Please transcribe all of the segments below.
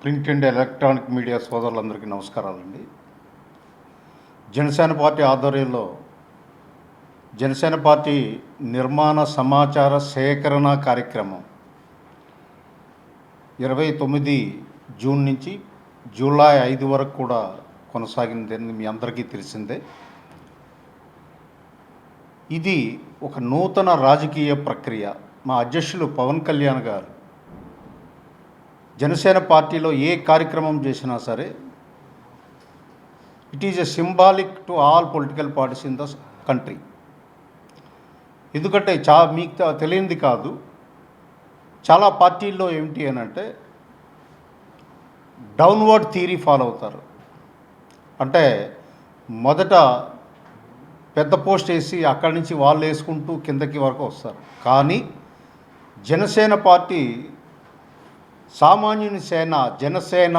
Print and electronic media సోదరులందరికీ నమస్కారాలండి. Janasena party ఆధ్వర్యంలో జనసేన పార్టీ నిర్మాణ సమాచార సేకరణ కార్యక్రమం 29 జూన్ నుంచి జూలై 5 వరకు కూడా కొనసాగిందని మీ అందరికీ తెలిసిందే. ఇది ఒక నూతన రాజకీయ ప్రక్రియ. మా అధ్యక్షులు పవన్ కళ్యాణ్ గారు జనసేన పార్టీలో ఏ కార్యక్రమం చేసినా సరే it is a symbolic to all political parties in the country. ఎందుకంటే మీకు తెలియంది కాదు, చాలా పార్టీల్లో ఏమిటి అని అంటే డౌన్వర్డ్ థియరీ ఫాలో అవుతారు. అంటే మొదట పెద్ద పోస్ట్ వేసి అక్కడి నుంచి వాళ్ళు వేసుకుంటూ కిందకి వరకు వస్తారు. కానీ జనసేన పార్టీ సామాన్యుని సేన జనసేన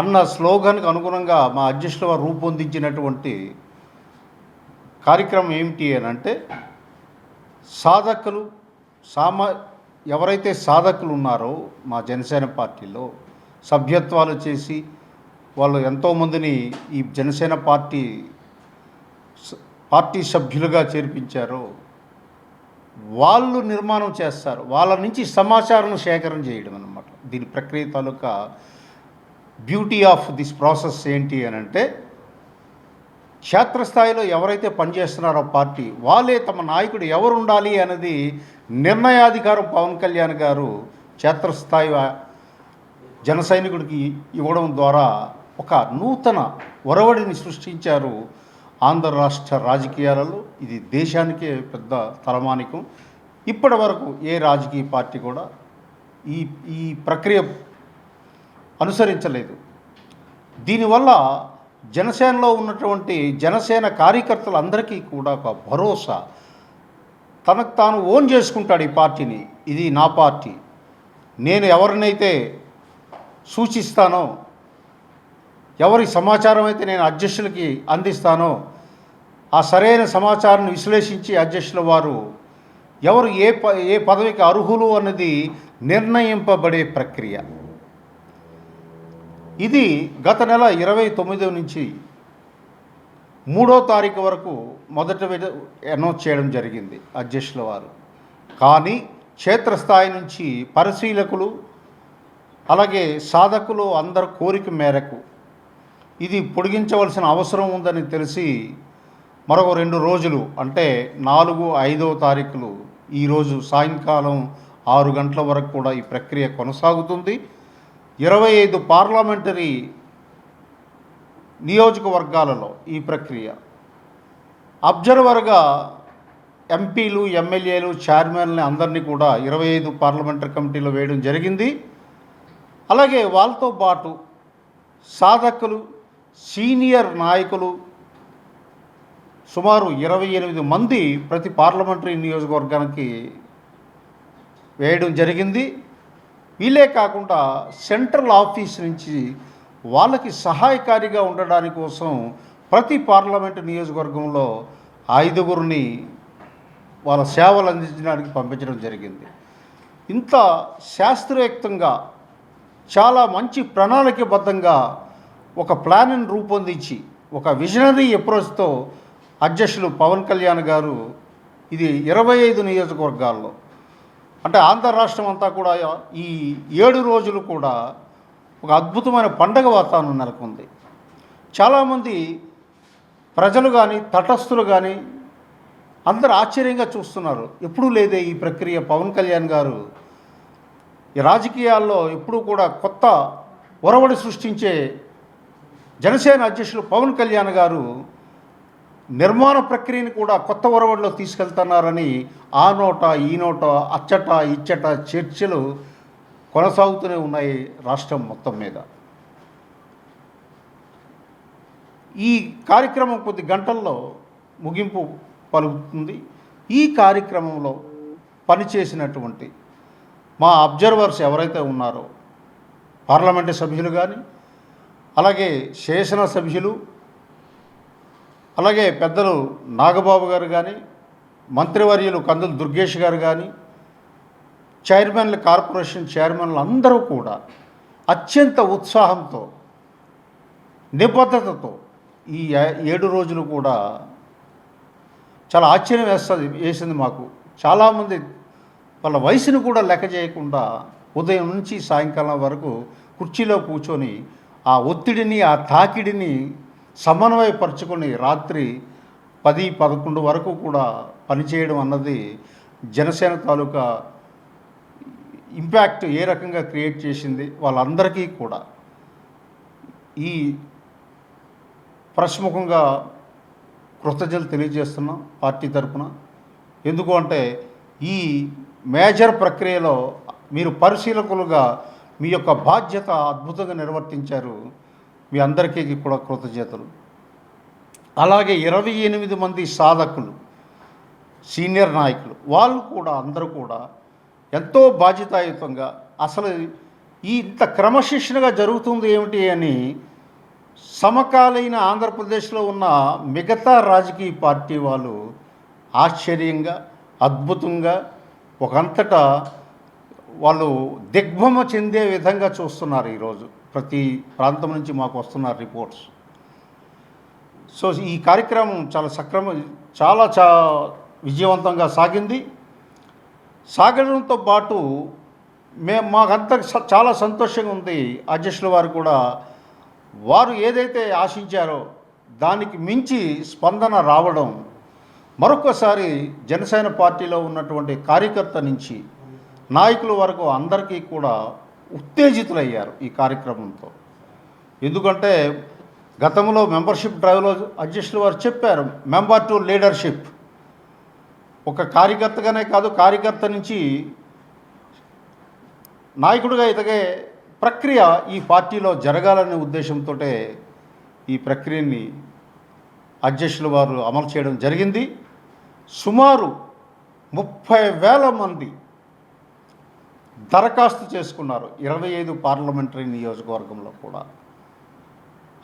అన్న స్లోగన్కి అనుగుణంగా మా అధ్యక్షుల వారు రూపొందించినటువంటి కార్యక్రమం ఏమిటి అని అంటే సాధకులు ఎవరైతే సాధకులు ఉన్నారో మా జనసేన పార్టీలో సభ్యత్వాలు చేసి వాళ్ళు ఎంతోమందిని ఈ జనసేన పార్టీ సభ్యులుగా చేర్పించారో వాళ్ళు నిర్మాణం చేస్తారు. వాళ్ళ నుంచి సమాచారం సేకరణ చేయడం అన్నమాట. దీని ప్రక్రియ తాలూకా బ్యూటీ ఆఫ్ దిస్ ప్రాసెస్ ఏంటి అని అంటే క్షేత్రస్థాయిలో ఎవరైతే పనిచేస్తున్నారో పార్టీ వాళ్ళే తమ నాయకుడు ఎవరు ఉండాలి అనేది నిర్ణయాధికారం పవన్ కళ్యాణ్ గారు క్షేత్రస్థాయి జన సైనికుడికి ఇవ్వడం ద్వారా ఒక నూతన ఒరవడిని సృష్టించారు ఆంధ్ర రాష్ట్ర రాజకీయాలలో. ఇది దేశానికే పెద్ద తలమానికం. ఇప్పటి వరకు ఏ రాజకీయ పార్టీ కూడా ఈ ప్రక్రియ అనుసరించలేదు. దీనివల్ల జనసేనలో ఉన్నటువంటి జనసేన కార్యకర్తలందరికీ కూడా ఒక భరోసా, తనకు తాను ఓన్ చేసుకుంటాడు ఈ పార్టీని. ఇది నా పార్టీ, నేను ఎవరినైతే సూచిస్తానో, ఎవరి సమాచారం అయితే నేను అధ్యక్షులకి అందిస్తానో ఆ సరైన సమాచారాన్ని విశ్లేషించి అధ్యక్షుల వారు ఎవరు ఏ పదవికి అర్హులు అన్నది నిర్ణయింపబడే ప్రక్రియ. ఇది గత నెల 29 నుంచి 3వ తారీఖు వరకు మొదట అనౌన్స్ చేయడం జరిగింది అధ్యక్షుల వారు. కానీ క్షేత్రస్థాయి నుంచి పరిశీలకులు అలాగే సాధకులు అందరి కోరిక మేరకు ఇది పొడిగించవలసిన అవసరం ఉందని తెలిసి మరొక 2 రోజులు అంటే 4, 5వ తారీఖులు ఈరోజు సాయంకాలం 6 గంటల వరకు కూడా ఈ ప్రక్రియ కొనసాగుతుంది. 25 పార్లమెంటరీ నియోజకవర్గాలలో ఈ ప్రక్రియ అబ్జర్వర్గా ఎంపీలు, ఎమ్మెల్యేలు, చైర్మన్లు అందరినీ కూడా 25 పార్లమెంటరీ కమిటీలో వేయడం జరిగింది. అలాగే వాళ్ళతో పాటు సాధకులు, సీనియర్ నాయకులు సుమారు 28 మంది ప్రతి పార్లమెంటరీ నియోజకవర్గానికి వేయడం జరిగింది. వీళ్ళే కాకుండా సెంట్రల్ ఆఫీస్ నుంచి వాళ్ళకి సహాయకారిగా ఉండడానికి కోసం ప్రతి పార్లమెంటు నియోజకవర్గంలో 5గురిని వాళ్ళ సేవలు అందించడానికి పంపించడం జరిగింది. ఇంత శాస్త్రయుక్తంగా చాలా మంచి ప్రణాళికబద్ధంగా ఒక ప్లాన్ని రూపొందించి ఒక విజనరీ అప్రోచ్తో అధ్యక్షులు పవన్ కళ్యాణ్ గారు ఇది 25 నియోజకవర్గాల్లో అంటే ఆంధ్ర రాష్ట్రం అంతా కూడా ఈ 7 రోజులు కూడా ఒక అద్భుతమైన పండగ వాతావరణం నెలకొంది. చాలామంది ప్రజలు కానీ తటస్థులు కానీ అందరూ ఆశ్చర్యంగా చూస్తున్నారు. ఎప్పుడూ లేదే ఈ ప్రక్రియ. పవన్ కళ్యాణ్ గారు ఈ రాజకీయాల్లో ఎప్పుడూ కూడా కొత్త ఒరవడి సృష్టించే జనసేన అధ్యక్షులు పవన్ కళ్యాణ్ గారు నిర్మాణ ప్రక్రియని కూడా కొత్త ఒరవడిలో తీసుకెళ్తున్నారని ఆ నోట ఈ నోట అచ్చట ఇచ్చట చర్చలు కొనసాగుతూనే ఉన్నాయి రాష్ట్రం మొత్తం మీద. ఈ కార్యక్రమం కొద్ది గంటల్లో ముగింపు పలుకుతుంది. ఈ కార్యక్రమంలో పనిచేసినటువంటి మా అబ్జర్వర్స్ ఎవరైతే ఉన్నారో పార్లమెంటు సభ్యులు కానీ అలాగే శాసనసభ్యులు అలాగే పెద్దలు నాగబాబు గారు కానీ మంత్రివర్యులు కందులు దుర్గేష్ గారు కానీ చైర్మన్లు, కార్పొరేషన్ చైర్మన్లు అందరూ కూడా అత్యంత ఉత్సాహంతో నిబద్ధతతో ఈ 7 రోజులు కూడా చాలా ఆశ్చర్యం వేసింది మాకు. చాలామంది వాళ్ళ వయసును కూడా లెక్క చేయకుండా ఉదయం నుంచి సాయంకాలం వరకు కుర్చీలో కూర్చొని ఆ ఒత్తిడిని, ఆ తాకిడిని సమన్వయపరుచుకొని రాత్రి 10-11 వరకు కూడా పనిచేయడం అన్నది జనసేన తాలూకా ఇంపాక్ట్ ఏ రకంగా క్రియేట్ చేసింది వాళ్ళందరికీ కూడా ఈ ప్రశ్ముఖంగా కృతజ్ఞతలు తెలియజేస్తున్నాం పార్టీ తరఫున. ఎందుకు అంటే ఈ మేజర్ ప్రక్రియలో మీరు పరిశీలకులుగా మీ యొక్క బాధ్యత అద్భుతంగా నిర్వర్తించారు. మీ అందరికీ కూడా కృతజ్ఞతలు. అలాగే 28 మంది సాధకులు, సీనియర్ నాయకులు, వాళ్ళు కూడా అందరూ కూడా ఎంతో బాధ్యతాయుతంగా అసలు ఇంత క్రమశిక్షణగా జరుగుతుంది ఏమిటి అని సమకాలీన ఆంధ్రప్రదేశ్లో ఉన్న మిగతా రాజకీయ పార్టీ వాళ్ళు ఆశ్చర్యంగా, అద్భుతంగా ఒకంతటా వాళ్ళు దిగ్భ్రమ చెందే విధంగా చూస్తున్నారు. ఈరోజు ప్రతి ప్రాంతం నుంచి మాకు వస్తున్న రిపోర్ట్స్. సో ఈ కార్యక్రమం చాలా విజయవంతంగా సాగింది. సాగడంతో పాటు మాకంతా చాలా సంతోషంగా ఉంది. అధ్యక్షుల వారు కూడా వారు ఏదైతే ఆశించారో దానికి మించి స్పందన రావడం మరొకసారి జనసేన పార్టీలో ఉన్నటువంటి కార్యకర్త నుంచి నాయకుల వరకు అందరికీ కూడా ఉత్తేజితులయ్యారు ఈ కార్యక్రమంతో. ఎందుకంటే గతంలో మెంబర్షిప్ డ్రైవ్లో అధ్యక్షుల వారు చెప్పారు, మెంబర్ టు లీడర్షిప్. ఒక కార్యకర్తగానే కాదు, కార్యకర్త నుంచి నాయకుడిగా ఎదిగే ప్రక్రియ ఈ పార్టీలో జరగాలనే ఉద్దేశంతో ఈ ప్రక్రియని అధ్యక్షుల వారు అమలు చేయడం జరిగింది. సుమారు 30,000 మంది దరఖాస్తు చేసుకున్నారు 25 పార్లమెంటరీ నియోజకవర్గంలో కూడా.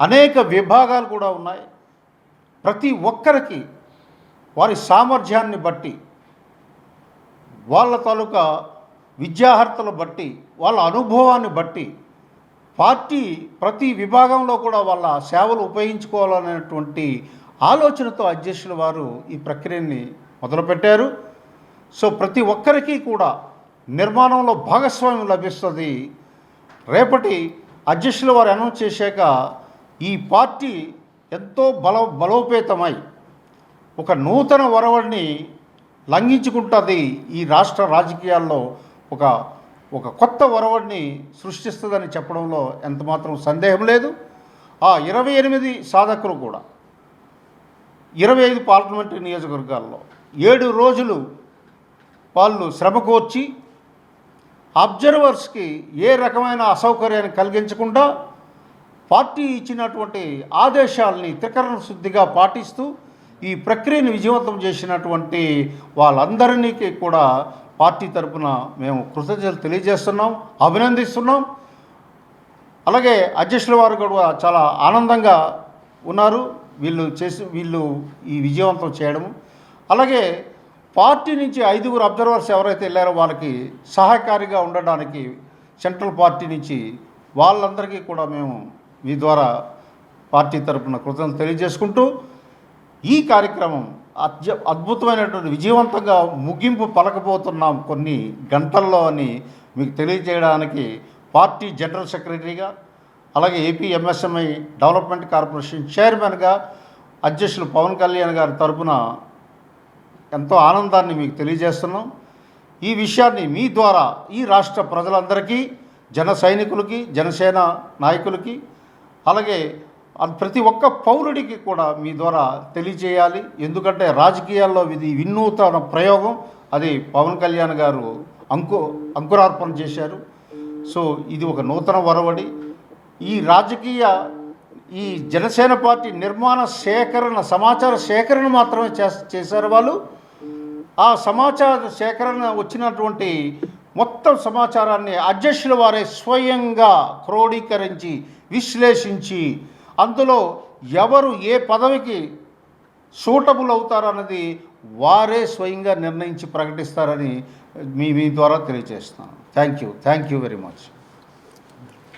అనేక విభాగాలు కూడా ఉన్నాయి. ప్రతి ఒక్కరికి వారి సామర్థ్యాన్ని బట్టి, వాళ్ళ తాలూకా విద్యార్హతలు బట్టి, వాళ్ళ అనుభవాన్ని బట్టి పార్టీ ప్రతి విభాగంలో కూడా వాళ్ళ సేవలు ఉపయోగించుకోవాలనేటువంటి ఆలోచనతో అధ్యక్షుల వారు ఈ ప్రక్రియని మొదలుపెట్టారు. సో ప్రతి ఒక్కరికి కూడా నిర్మాణంలో భాగస్వామ్యం లభిస్తుంది. రేపటి అధ్యక్షుల వారు అనౌన్స్ చేశాక ఈ పార్టీ ఎంతో బలోపేతమై ఒక నూతన ఒరవడిని లంఘించుకుంటుంది. ఈ రాష్ట్ర రాజకీయాల్లో ఒక కొత్త ఒరవడిని సృష్టిస్తుందని చెప్పడంలో ఎంతమాత్రం సందేహం లేదు. ఆ 28 సాధకులు కూడా 25 పార్లమెంటరీ నియోజకవర్గాల్లో 7 రోజులు వాళ్ళు శ్రమ కోర్చి అబ్జర్వర్స్కి ఏ రకమైన అసౌకర్యాన్ని కలిగించకుండా పార్టీ ఇచ్చినటువంటి ఆదేశాలని త్రికరణ శుద్ధిగా పాటిస్తూ ఈ ప్రక్రియను విజయవంతం చేసినటువంటి వాళ్ళందరికీ కూడా పార్టీ తరఫున మేము కృతజ్ఞతలు తెలియజేస్తున్నాం, అభినందిస్తున్నాం. అలాగే అధ్యక్షుల వారు కూడా చాలా ఆనందంగా ఉన్నారు వీళ్ళు ఈ విజయవంతం చేయడము. అలాగే పార్టీ నుంచి 5 అబ్జర్వర్స్ ఎవరైతే వెళ్ళారో వాళ్ళకి సహాయకారిగా ఉండడానికి సెంట్రల్ పార్టీ నుంచి వాళ్ళందరికీ కూడా మేము మీ ద్వారా పార్టీ తరఫున కృతజ్ఞతలు తెలియజేసుకుంటూ ఈ కార్యక్రమం అద్భుతమైనటువంటి విజయవంతంగా ముగింపు పలకబోతున్నాం కొన్ని గంటల్లో అని మీకు తెలియజేయడానికి పార్టీ జనరల్ సెక్రటరీగా, అలాగే ఏపీ ఎంఎస్ఎంఐ డెవలప్మెంట్ కార్పొరేషన్ చైర్మన్గా అధ్యక్షులు పవన్ కళ్యాణ్ గారి తరఫున ఎంతో ఆనందాన్ని మీకు తెలియజేస్తున్నాం. ఈ విషయాన్ని మీ ద్వారా ఈ రాష్ట్ర ప్రజలందరికీ, జన సైనికులకి, జనసేన నాయకులకి, అలాగే ప్రతి ఒక్క పౌరుడికి కూడా మీ ద్వారా తెలియజేయాలి. ఎందుకంటే రాజకీయాల్లో ఇది వినూతన ప్రయోగం. అది పవన్ కళ్యాణ్ గారు అంకురార్పణ చేశారు. సో ఇది ఒక నూతన ఒరవడి. ఈ జనసేన పార్టీ నిర్మాణ సమాచార సేకరణ మాత్రమే చేశారు వాళ్ళు. ఆ సమాచార సేకరణ వచ్చినటువంటి మొత్తం సమాచారాన్ని అధ్యక్షుల వారే స్వయంగా క్రోడీకరించి విశ్లేషించి అందులో ఎవరు ఏ పదవికి సూటబుల్ అవుతారన్నది వారే స్వయంగా నిర్ణయించి ప్రకటిస్తారని మీ ద్వారా తెలియజేస్తున్నాను. Thank you very much.